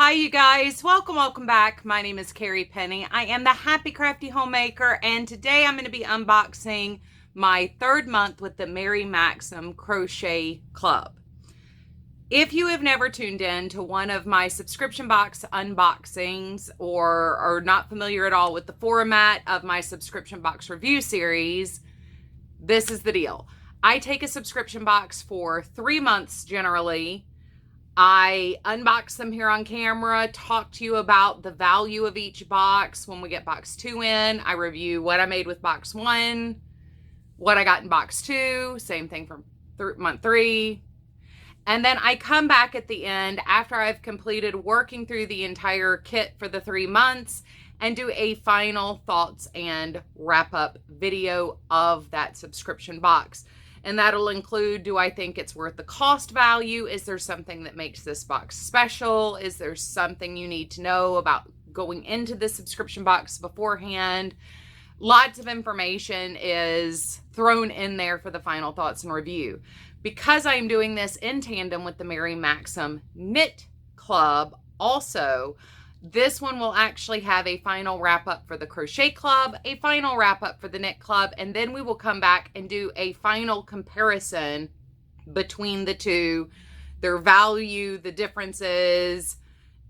Hi you guys, welcome back. My name is Carrie Penny. I am the Happy Crafty Homemaker, and today I'm going to be unboxing my third month with the Maxim Crochet Club. If you have never tuned in to one of my subscription box unboxings or are not familiar at all with the format of my subscription box review series, this is the deal. I take a subscription box for 3 months generally. I unbox them here on camera, talk to you about the value of each box. When we get box 2 in, I review what I made with box 1, what I got in box 2, same thing for month 3. And then I come back at the end after I've completed working through the entire kit for the 3 months and do a final thoughts and wrap up video of that subscription box. And that'll include, do I think it's worth the cost value? Is there something that makes this box special? Is there something you need to know about going into the subscription box beforehand? Lots of information is thrown in there for the final thoughts and review. Because I'm doing this in tandem with the Maxim Knit Club also, this one will actually have a final wrap up for the Crochet Club, a final wrap up for the Knit Club, and then we will come back and do a final comparison between the two, their value, the differences,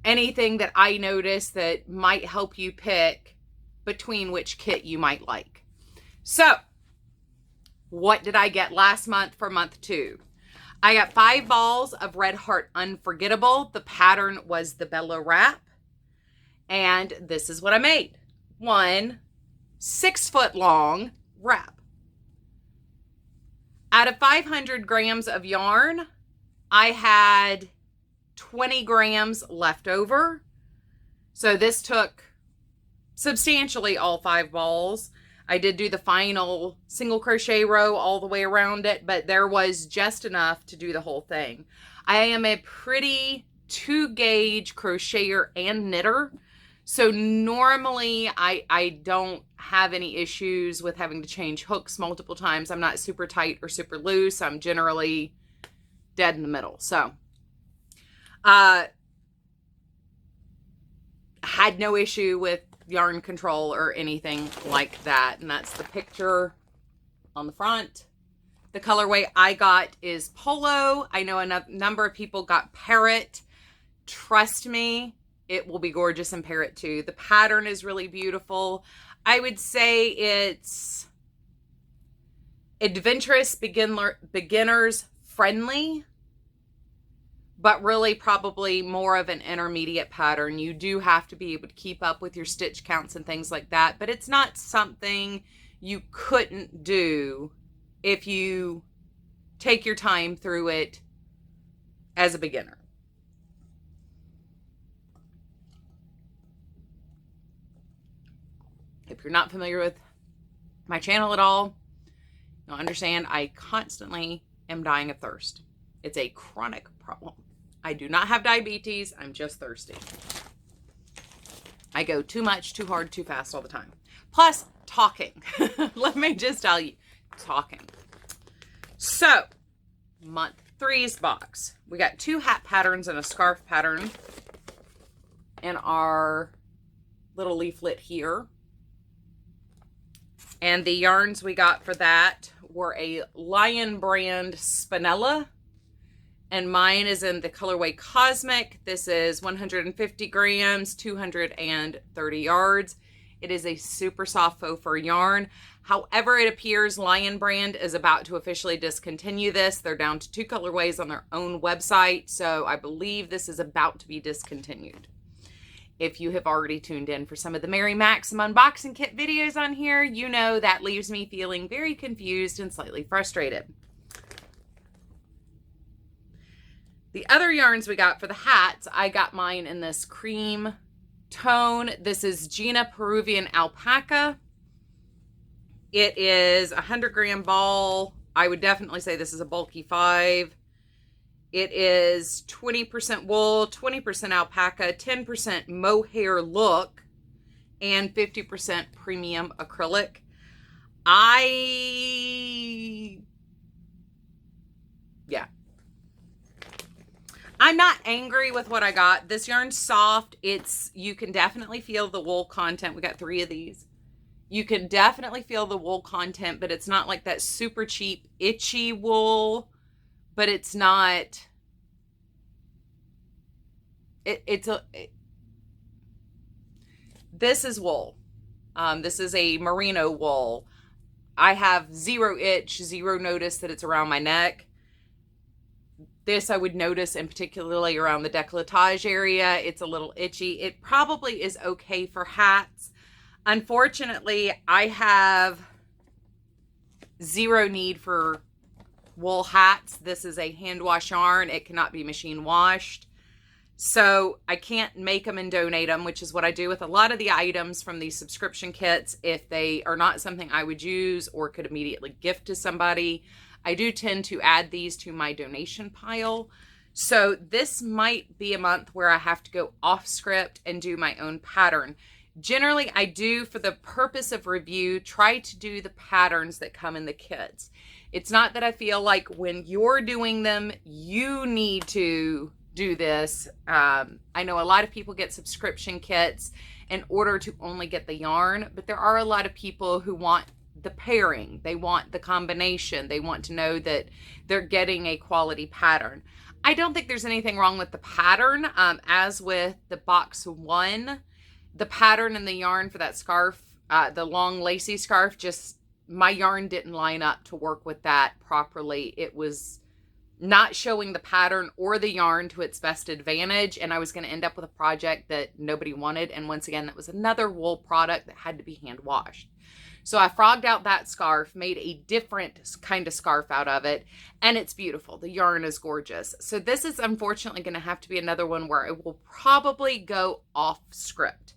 anything that I notice that might help you pick between which kit you might like. So, what did I get last month for month 2? I got 5 balls of Red Heart Unforgettable. The pattern was the Bella Wrap. And this is what I made. 1 6-foot long wrap. Out of 500 grams of yarn, I had 20 grams left over. So this took substantially all 5 balls. I did do the final single crochet row all the way around it, but there was just enough to do the whole thing. I am a pretty 2-gauge crocheter and knitter. So normally I don't have any issues with having to change hooks multiple times. I'm not super tight or super loose. I'm generally dead in the middle. So had no issue with yarn control or anything like that. And that's the picture on the front. The colorway I got is Polo. I know a number of people got Parrot. Trust me, it will be gorgeous in Parrot too. The pattern is really beautiful. I would say it's adventurous, beginners friendly, but really probably more of an intermediate pattern. You do have to be able to keep up with your stitch counts and things like that, but it's not something you couldn't do if you take your time through it as a beginner. If you're not familiar with my channel at all, you'll understand I constantly am dying of thirst. It's a chronic problem. I do not have diabetes. I'm just thirsty. I go too much, too hard, too fast all the time. Plus, talking. Let me just tell you, talking. So, month 3's box. We got 2 hat patterns and a scarf pattern in our little leaflet here. And the yarns we got for that were a Lion brand Spinella. And mine is in the colorway Cosmic. This is 150 grams, 230 yards. It is a super soft faux fur yarn. However, it appears Lion brand is about to officially discontinue this. They're down to 2 colorways on their own website. So I believe this is about to be discontinued. If you have already tuned in for some of the Maxim unboxing kit videos on here, you know that leaves me feeling very confused and slightly frustrated. The other yarns we got for the hats, I got mine in this cream tone. This is Gina Peruvian Alpaca. It is a 100-gram ball. I would definitely say this is a bulky 5. It is 20% wool, 20% alpaca, 10% mohair look, and 50% premium acrylic. I'm not angry with what I got. This yarn's soft. You can definitely feel the wool content. We got 3 of these. You can definitely feel the wool content, but it's not like that super cheap, itchy wool, but it's not, this is wool. This is a merino wool. I have 0 itch, 0 notice that it's around my neck. This I would notice, and particularly around the décolletage area, it's a little itchy. It probably is okay for hats. Unfortunately, I have 0 need for wool hats. This is a hand wash yarn. It cannot be machine washed. So I can't make them and donate them, which is what I do with a lot of the items from these subscription kits. If they are not something I would use or could immediately gift to somebody, I do tend to add these to my donation pile. So this might be a month where I have to go off script and do my own pattern. Generally, I do, for the purpose of review, try to do the patterns that come in the kits. It's not that I feel like when you're doing them, you need to do this. I know a lot of people get subscription kits in order to only get the yarn, but there are a lot of people who want the pairing. They want the combination. They want to know that they're getting a quality pattern. I don't think there's anything wrong with the pattern. As with the box 1, the pattern and the yarn for that scarf, the long lacy scarf, just my yarn didn't line up to work with that properly. It was not showing the pattern or the yarn to its best advantage, and I was going to end up with a project that nobody wanted. And once again, that was another wool product that had to be hand washed. So I frogged out that scarf, made a different kind of scarf out of it, and it's beautiful. The yarn is gorgeous. So this is unfortunately going to have to be another one where it will probably go off script.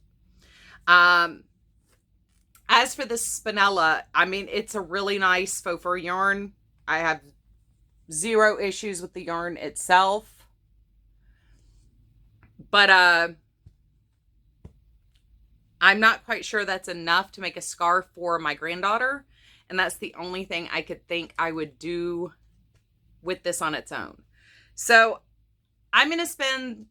As for the spinella, I mean, it's a really nice faux fur yarn. I have 0 issues with the yarn itself, but I'm not quite sure that's enough to make a scarf for my granddaughter, and that's the only thing I could think I would do with this on its own. So I'm going to spend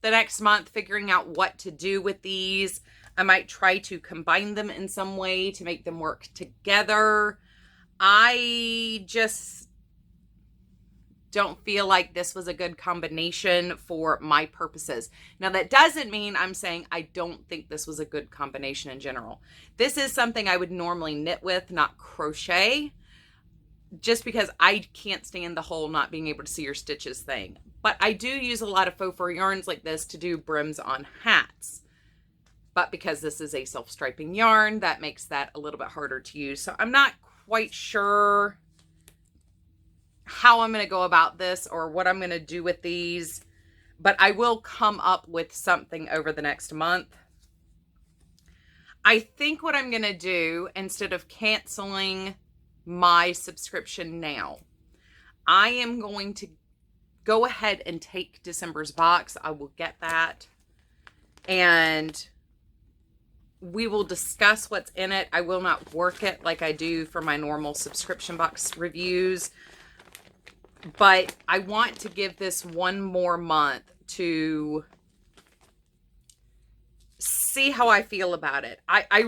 the next month figuring out what to do with these. I might try to combine them in some way to make them work together. I just don't feel like this was a good combination for my purposes. Now, that doesn't mean I'm saying I don't think this was a good combination in general. This is something I would normally knit with, not crochet, just because I can't stand the whole not being able to see your stitches thing. But I do use a lot of faux fur yarns like this to do brims on hats. But because this is a self-striping yarn, that makes that a little bit harder to use. So I'm not quite sure how I'm going to go about this or what I'm going to do with these, but I will come up with something over the next month. I think what I'm going to do, instead of canceling my subscription now, I am going to go ahead and take December's box. I will get that, and we will discuss what's in it. I will not work it like I do for my normal subscription box reviews. But I want to give this one more month to see how I feel about it. I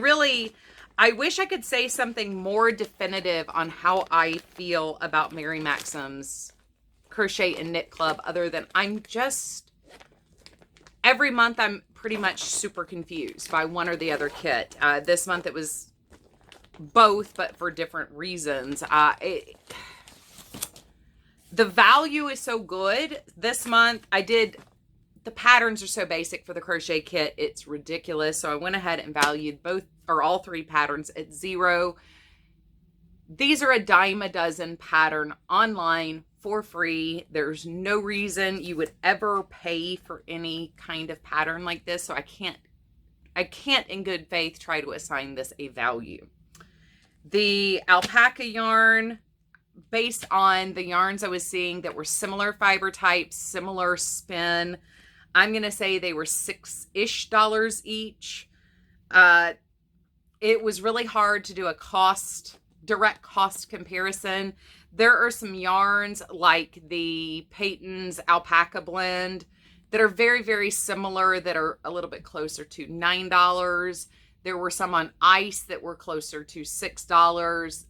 wish I could say something more definitive on how I feel about Mary Maxim's Crochet and Knit Club, other than every month I'm pretty much super confused by one or the other kit. This month it was both, but for different reasons. The value is so good. This month the patterns are so basic for the crochet kit, it's ridiculous. So I went ahead and valued all 3 patterns at 0. These are a dime a dozen pattern online for free. There's no reason you would ever pay for any kind of pattern like this. So I can't in good faith try to assign this a value. The alpaca yarn, based on the yarns I was seeing that were similar fiber types, similar spin, I'm going to say they were $6-ish each. It was really hard to do a direct cost comparison. There are some yarns like the Peyton's Alpaca blend that are very, very similar, that are a little bit closer to $9. There were some on ice that were closer to $6.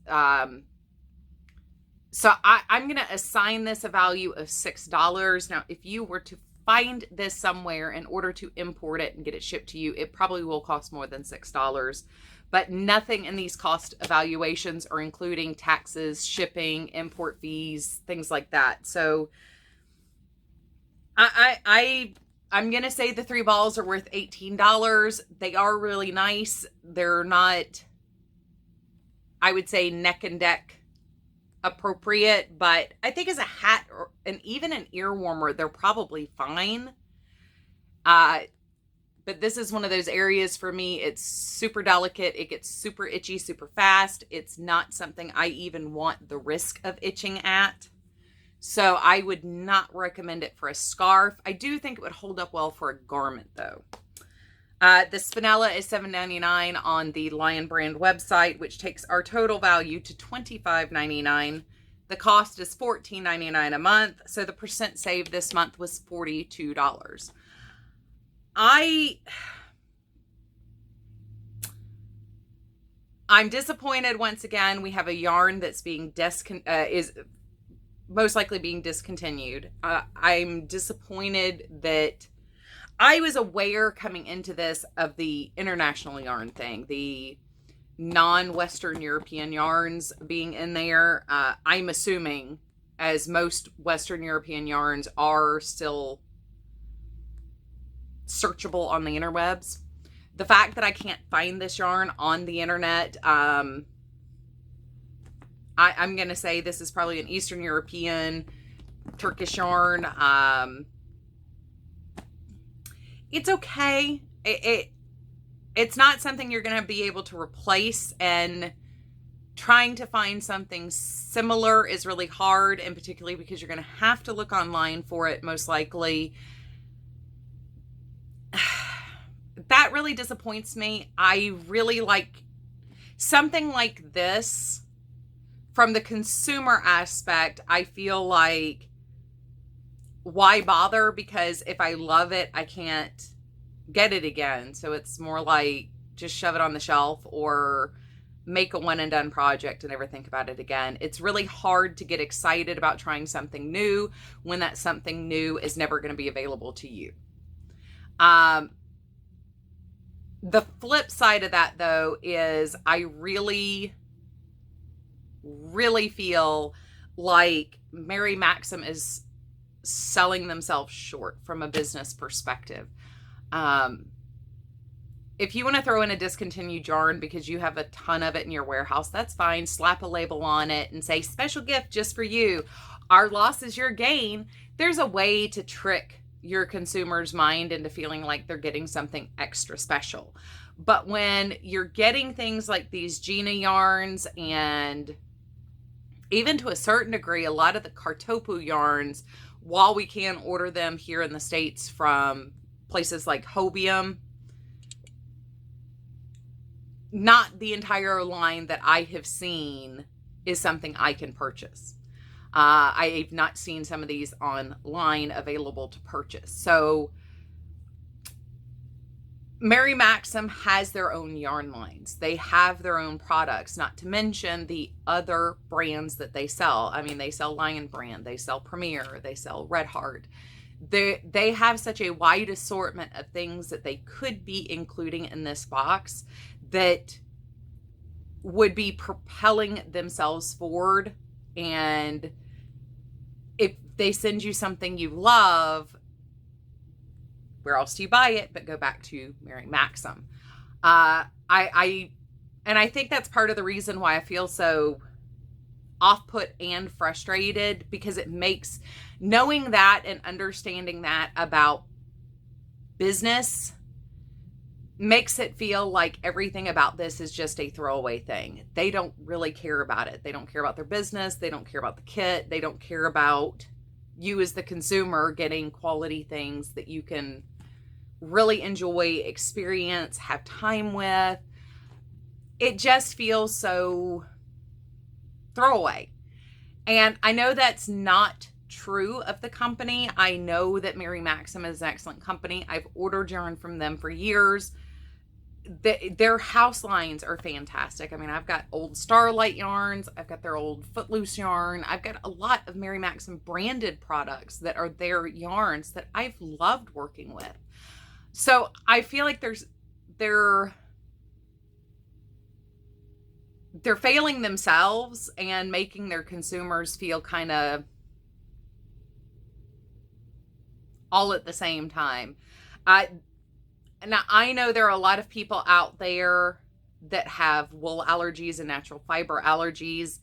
So I'm going to assign this a value of $6. Now, if you were to find this somewhere in order to import it and get it shipped to you, it probably will cost more than $6. But nothing in these cost evaluations are including taxes, shipping, import fees, things like that. So I'm going to say the 3 balls are worth $18. They are really nice. They're not, I would say, neck and neck appropriate, but I think as a hat or and even an ear warmer, they're probably fine. But this is one of those areas for me. It's super delicate. It gets super itchy super fast. It's not something I even want the risk of itching at. So I would not recommend it for a scarf. I do think it would hold up well for a garment though. The Spinella is $7.99 on the Lion Brand website, which takes our total value to $25.99. The cost is $14.99 a month. So the percent saved this month was $42. I'm disappointed once again. We have a yarn that's being is most likely being discontinued. I'm disappointed that I was aware coming into this of the international yarn thing, the non-Western European yarns being in there. I'm assuming, as most Western European yarns are still searchable on the interwebs. The fact that I can't find this yarn on the internet, I'm going to say this is probably an Eastern European Turkish yarn. It's okay. It's not something you're going to be able to replace, and trying to find something similar is really hard, and particularly because you're going to have to look online for it most likely. That really disappoints me. I really like something like this from the consumer aspect. I feel like, why bother? Because if I love it, I can't get it again. So it's more like just shove it on the shelf or make a one and done project and never think about it again. It's really hard to get excited about trying something new when that something new is never going to be available to you. The flip side of that, though, is I really, really feel like Mary Maxim is selling themselves short from a business perspective. If you want to throw in a discontinued yarn because you have a ton of it in your warehouse, that's fine. Slap a label on it and say, special gift just for you. Our loss is your gain. There's a way to trick your consumer's mind into feeling like they're getting something extra special. But when you're getting things like these Gina yarns, and even to a certain degree, a lot of the Kartopu yarns, while we can order them here in the States from places like Hobium, not the entire line that I have seen is something I can purchase. I've not seen some of these online available to purchase. So Mary Maxim has their own yarn lines. They have their own products, not to mention the other brands that they sell. I mean, they sell Lion Brand, they sell Premier, they sell Red Heart. They have such a wide assortment of things that they could be including in this box that would be propelling themselves forward. And if they send you something you love, where else do you buy it but go back to Mary Maxim? I think that's part of the reason why I feel so off-put and frustrated, because it makes knowing that and understanding that about business makes it feel like everything about this is just a throwaway thing. They don't really care about it. They don't care about their business. They don't care about the kit. They don't care about you as the consumer getting quality things that you can really enjoy, experience, have time with. It just feels so throwaway. And I know that's not true of the company. I know that Mary Maxim is an excellent company. I've ordered yarn from them for years. Their house lines are fantastic. I mean, I've got old Starlight yarns. I've got their old Footloose yarn. I've got a lot of Mary Maxim branded products that are their yarns that I've loved working with. So I feel like they're failing themselves and making their consumers feel kind of all at the same time. Now, I know there are a lot of people out there that have wool allergies and natural fiber allergies.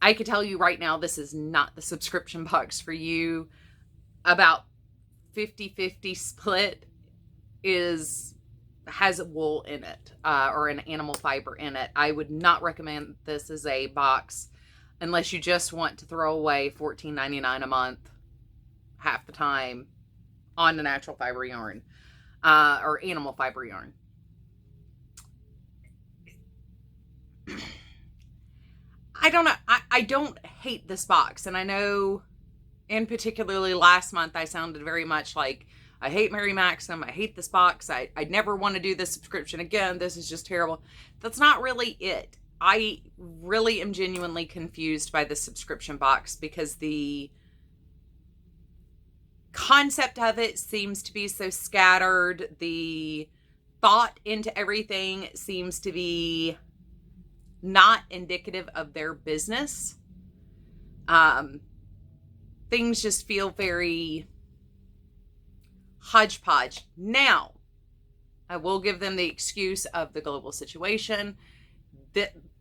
I could tell you right now, this is not the subscription box for you. About 50-50 split has wool in it, or an animal fiber in it. I would not recommend this as a box unless you just want to throw away $14.99 a month half the time on the natural fiber yarn. Or animal fiber yarn. I don't know. I don't hate this box. And I know, in particularly last month, I sounded very much like, I hate Mary Maxim. I hate this box. I'd never want to do this subscription again. This is just terrible. That's not really it. I really am genuinely confused by the subscription box because the concept of it seems to be so scattered. The thought into everything seems to be not indicative of their business. Things just feel very hodgepodge. Now, I will give them the excuse of the global situation.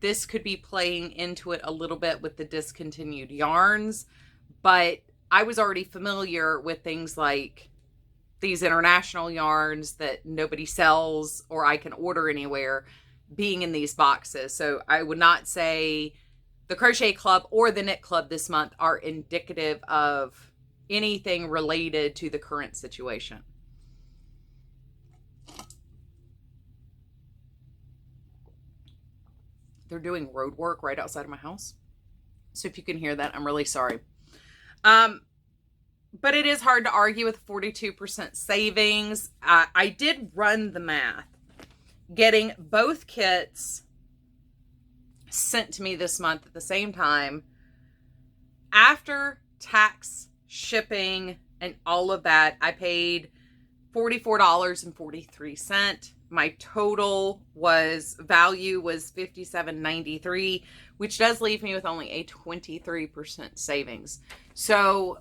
This could be playing into it a little bit with the discontinued yarns, but I was already familiar with things like these international yarns that nobody sells or I can order anywhere being in these boxes. So I would not say the Crochet Club or the Knit Club this month are indicative of anything related to the current situation. They're doing road work right outside of my house. So if you can hear that, I'm really sorry. But it is hard to argue with 42% savings. I did run the math. Getting both kits sent to me this month at the same time, after tax, shipping, and all of that, I paid $44.43. My total value was $57.93, which does leave me with only a 23% savings. So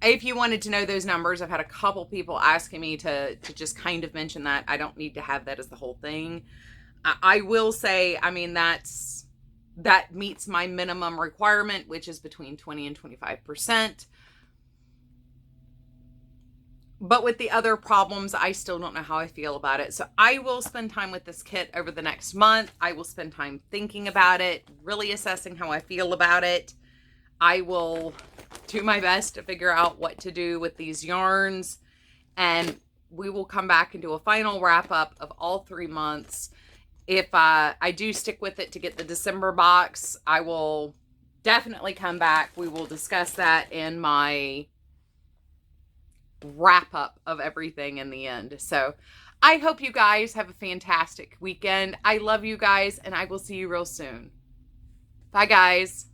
if you wanted to know those numbers, I've had a couple people asking me to just kind of mention that. I don't need to have that as the whole thing. I will say, I mean, that meets my minimum requirement, which is between 20 and 25%. But with the other problems, I still don't know how I feel about it. So I will spend time with this kit over the next month. I will spend time thinking about it, really assessing how I feel about it. I will do my best to figure out what to do with these yarns. And we will come back and do a final wrap up of all 3 months. If I do stick with it to get the December box, I will definitely come back. We will discuss that in my wrap up of everything in the end. So I hope you guys have a fantastic weekend. I love you guys, and I will see you real soon. Bye, guys.